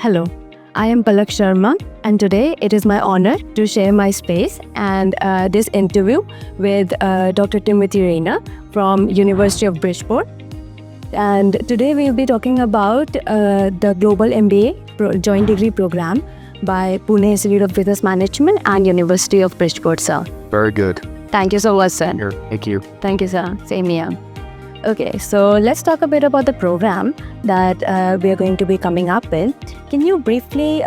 Hello, I am Palak Sharma, and today it is my honor to share my space and this interview with Dr. Timothy Raynor from University of Bridgeport. And today we will be talking about the Global MBA Joint Degree Program by Pune Institute of Business Management and University of Bridgeport, sir. Very good. Thank you so much, sir. Here, thank you. Thank you, sir. Same here. Okay, so let's talk a bit about the program that we are going to be coming up with. Can you briefly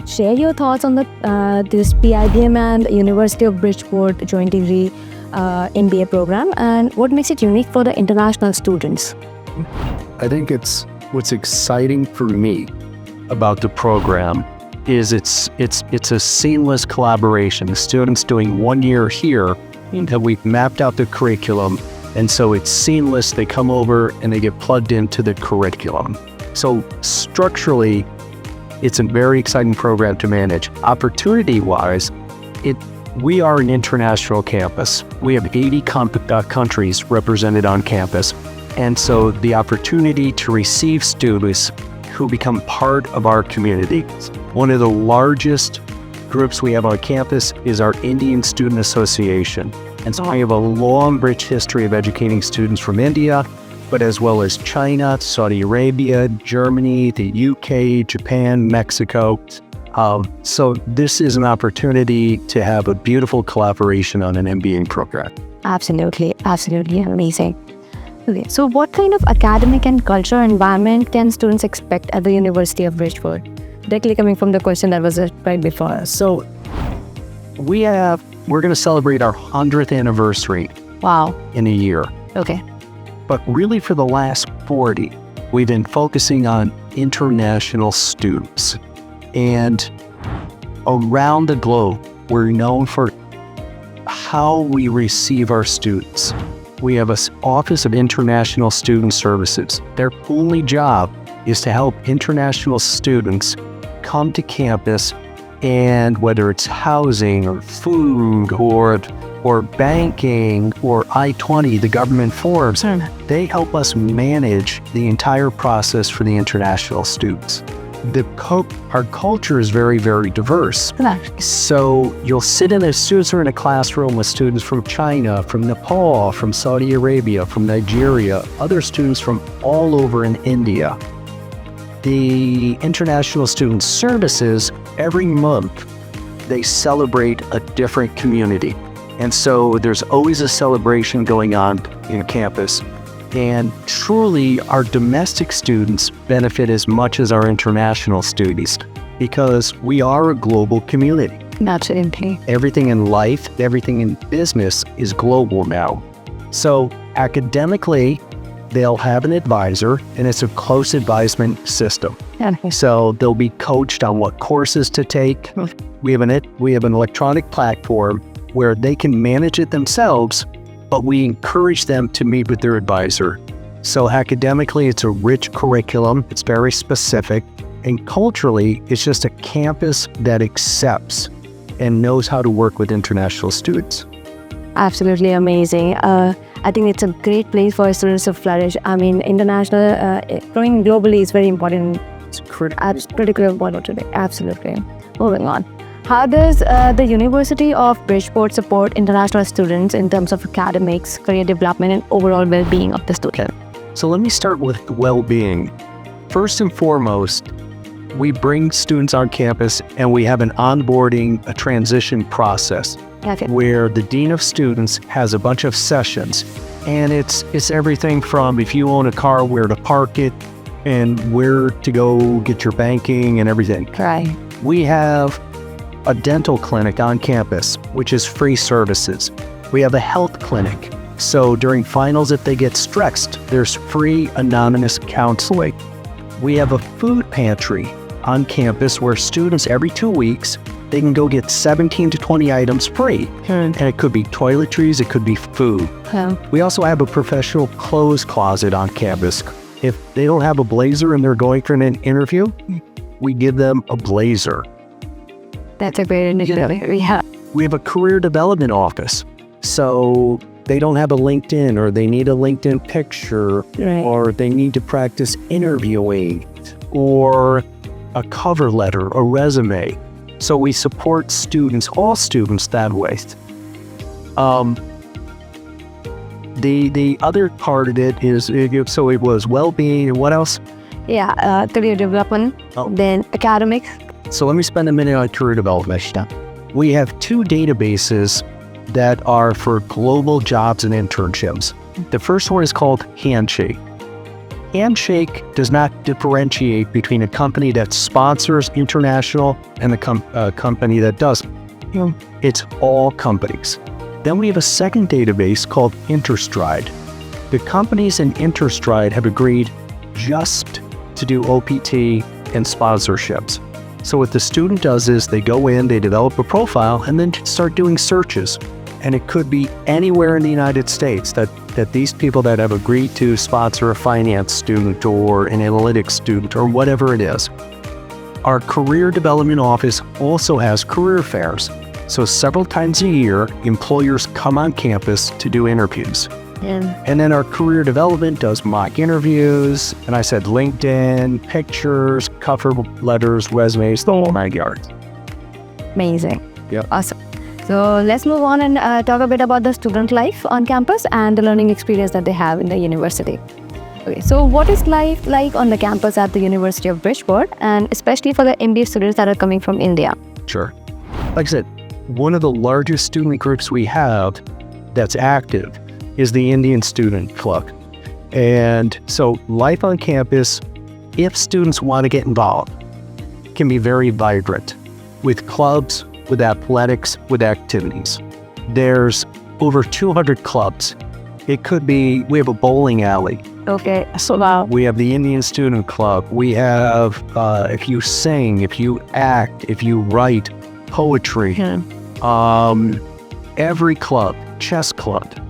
share your thoughts on this PIBM and University of Bridgeport Joint Degree MBA program, and what makes it unique for the international students? I think what's exciting for me about the program is it's a seamless collaboration. The students doing 1 year here, that we've mapped out the curriculum, and so it's seamless. They come over and they get plugged into the curriculum. So structurally, it's a very exciting program to manage. Opportunity-wise, we are an international campus. We have 80 countries represented on campus. And so the opportunity to receive students who become part of our community. One of the largest groups we have on campus is our Indian Student Association. And so I have a long, rich history of educating students from India, but as well as China, Saudi Arabia, Germany, the UK, Japan, Mexico. So this is an opportunity to have a beautiful collaboration on an MBA program. Absolutely, absolutely amazing. Okay, so what kind of academic and cultural environment can students expect at the University of Bridgeport? Directly coming from the question that was right before. So we're going to celebrate our 100th anniversary. Wow. In a year. Okay. But really for the last 40, we've been focusing on international students. And around the globe, we're known for how we receive our students. We have an Office of International Student Services. Their only job is to help international students come to campus, and whether it's housing or food or banking or I-20, the government forms, they help us manage the entire process for the international students. Our culture is very, very diverse. So you'll sit in students are in a classroom with students from China, from Nepal, from Saudi Arabia, from Nigeria, other students from all over in India. The International Student Services, every month, they celebrate a different community. And so there's always a celebration going on in campus. And truly, our domestic students benefit as much as our international students because we are a global community. Absolutely. Everything in life, everything in business is global now. So academically, they'll have an advisor, and it's a close advisement system. Okay. So they'll be coached on what courses to take. We have an electronic platform where they can manage it themselves, but we encourage them to meet with their advisor. So academically, it's a rich curriculum. It's very specific. And culturally, it's just a campus that accepts and knows how to work with international students. Absolutely amazing. I think it's a great place for students to flourish. I mean, international, growing globally is very important. It's critical. Critically important today. Absolutely. Moving on. How does the University of Bridgeport support international students in terms of academics, career development, and overall well-being of the student? So let me start with well-being. First and foremost, we bring students on campus and we have an onboarding, a transition process where the Dean of Students has a bunch of sessions. And it's everything from if you own a car, where to park it, and where to go get your banking and everything. Right. We have a dental clinic on campus, which is free services. We have a health clinic. So during finals, if they get stressed, there's free anonymous counseling. We have a food pantry on campus where students every 2 weeks, they can go get 17 to 20 items free. And it could be toiletries, it could be food. We also have a professional clothes closet on campus. If they don't have a blazer and they're going for an interview, we give them a blazer. That's a great initiative. Yeah. We have a career development office. So they don't have a LinkedIn, or they need a LinkedIn picture, right, or they need to practice interviewing, or a cover letter, a resume. So we support students, all students that way. The other part of it is, so it was well-being, and what else? Yeah, career development, then academics. So let me spend a minute on career development. We have 2 databases that are for global jobs and internships. The first one is called Handshake. Handshake does not differentiate between a company that sponsors international and a company that doesn't. It's all companies. Then we have a second database called Interstride. The companies in Interstride have agreed just to do OPT and sponsorships. So what the student does is they go in, they develop a profile, and then start doing searches. And it could be anywhere in the United States that these people that have agreed to sponsor a finance student or an analytics student or whatever it is. Our career development office also has career fairs. So several times a year, employers come on campus to do interviews. And then our career development does mock interviews, and I said LinkedIn, pictures, cover letters, resumes, the whole 9 yards. Amazing. Yeah. Awesome. So let's move on and talk a bit about the student life on campus and the learning experience that they have in the university. Okay, so what is life like on the campus at the University of Bridgeport, and especially for the MBA students that are coming from India? Sure. Like I said, one of the largest student groups we have that's active is the Indian Student Club. And so life on campus, if students want to get involved, can be very vibrant with clubs, with athletics, with activities. There's over 200 clubs. It could be, we have a bowling alley. Okay, so wow. We have the Indian Student Club. We have, if you sing, if you act, if you write poetry, every club, chess club.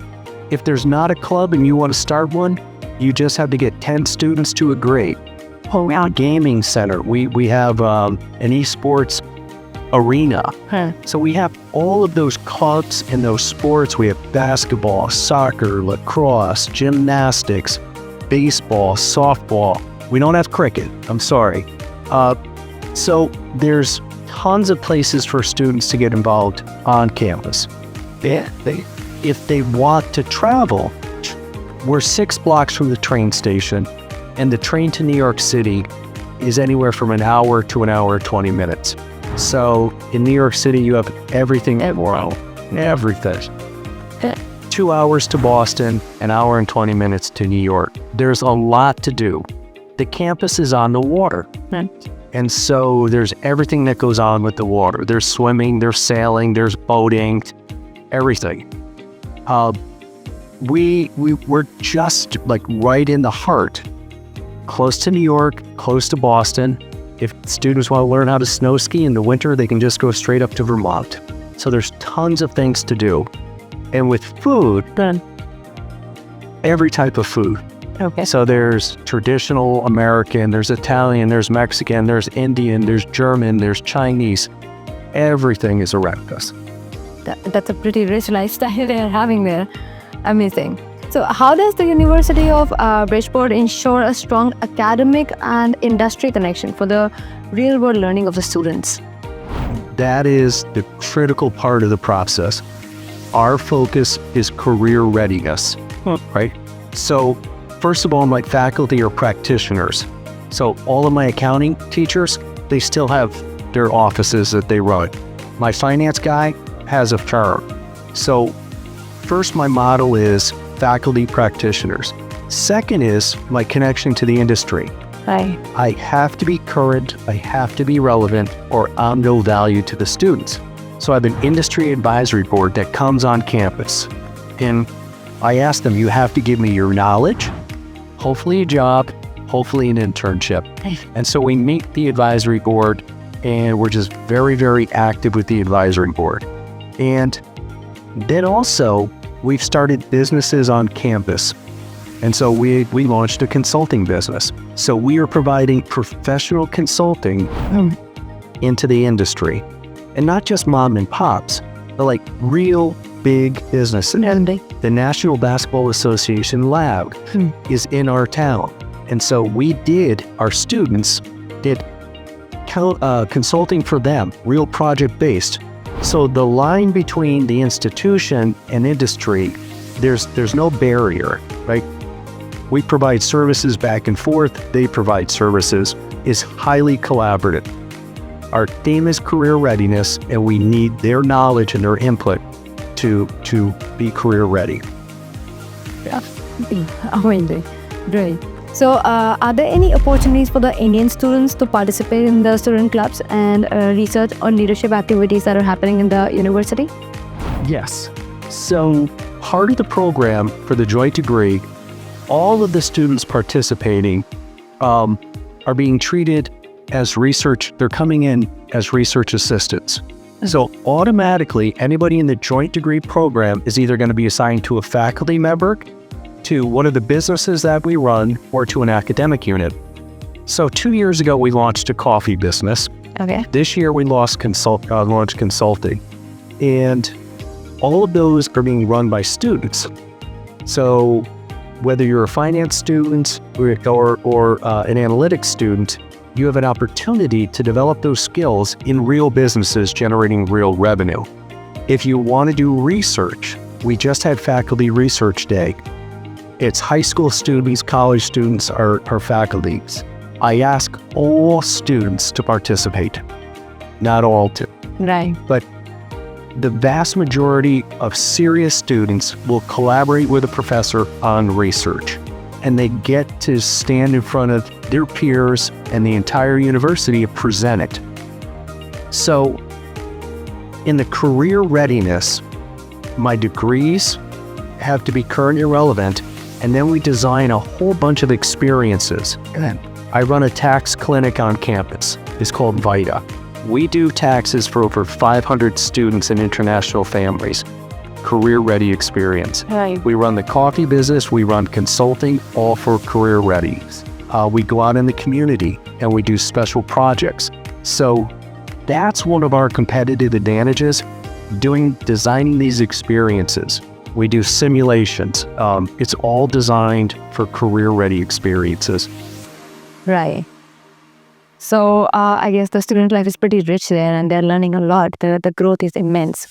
If there's not a club and you want to start one, you just have to get 10 students to agree. Gaming center. We have an esports arena. So we have all of those clubs and those sports. We have basketball, soccer, lacrosse, gymnastics, baseball, softball. We don't have cricket. I'm sorry. So there's tons of places for students to get involved on campus. If they want to travel, we're 6 blocks from the train station, and the train to New York City is anywhere from an hour to an hour and 20 minutes. So in New York City, you have everything. Everything. 2 hours to Boston, an hour and 20 minutes to New York. There's a lot to do. The campus is on the water. And so there's everything that goes on with the water. There's swimming, there's sailing, there's boating, everything. We're just like right in the heart, close to New York, close to Boston. If students want to learn how to snow ski in the winter, they can just go straight up to Vermont. So there's tons of things to do. And with food, every type of food. Okay. So there's traditional American, there's Italian, there's Mexican, there's Indian, there's German, there's Chinese. Everything is around us. That's a pretty rich lifestyle they're having there. Amazing. So how does the University of Bridgeport ensure a strong academic and industry connection for the real-world learning of the students? That is the critical part of the process. Our focus is career readiness, right? So first of all, my faculty are practitioners. So all of my accounting teachers, they still have their offices that they run. My finance guy has a firm. So first, my model is faculty practitioners. Second is my connection to the industry. Right. I have to be current, I have to be relevant, or I'm no value to the students. So I have an industry advisory board that comes on campus. And I ask them, you have to give me your knowledge, hopefully a job, hopefully an internship. And so we meet the advisory board, and we're just very, very active with the advisory board. And then also, we've started businesses on campus. And so we launched a consulting business. So we are providing professional consulting into the industry. And not just mom and pops, but like real big businesses. The National Basketball Association lab is in our town. And so our students did consulting for them, real project-based. So the line between the institution and industry, there's no barrier, right? We provide services back and forth, they provide services, is highly collaborative. Our theme is career readiness, and we need their knowledge and their input to be career ready. Yeah. Amazing. Great. So are there any opportunities for the Indian students to participate in the student clubs and research or leadership activities that are happening in the university? Yes. So part of the program for the joint degree, all of the students participating are being treated as research. They're coming in as research assistants. So automatically, anybody in the joint degree program is either going to be assigned to a faculty member, to one of the businesses that we run, or to an academic unit. So 2 years ago, we launched a coffee business. Okay. This year, we launched consulting. And all of those are being run by students. So whether you're a finance student or an analytics student, you have an opportunity to develop those skills in real businesses generating real revenue. If you want to do research, we just had Faculty Research Day. It's high school students, college students are faculties. I ask all students to participate, not all to. Right. But the vast majority of serious students will collaborate with a professor on research, and they get to stand in front of their peers and the entire university and present it. So in the career readiness, my degrees have to be current and relevant, and then we design a whole bunch of experiences. I run a tax clinic on campus. It's called VITA. We do taxes for over 500 students and international families. Career-ready experience. Right. We run the coffee business, we run consulting, all for career-ready. We go out in the community and we do special projects. So that's one of our competitive advantages, designing these experiences. We do simulations. It's all designed for career-ready experiences. Right. So I guess the student life is pretty rich there and they're learning a lot. The growth is immense.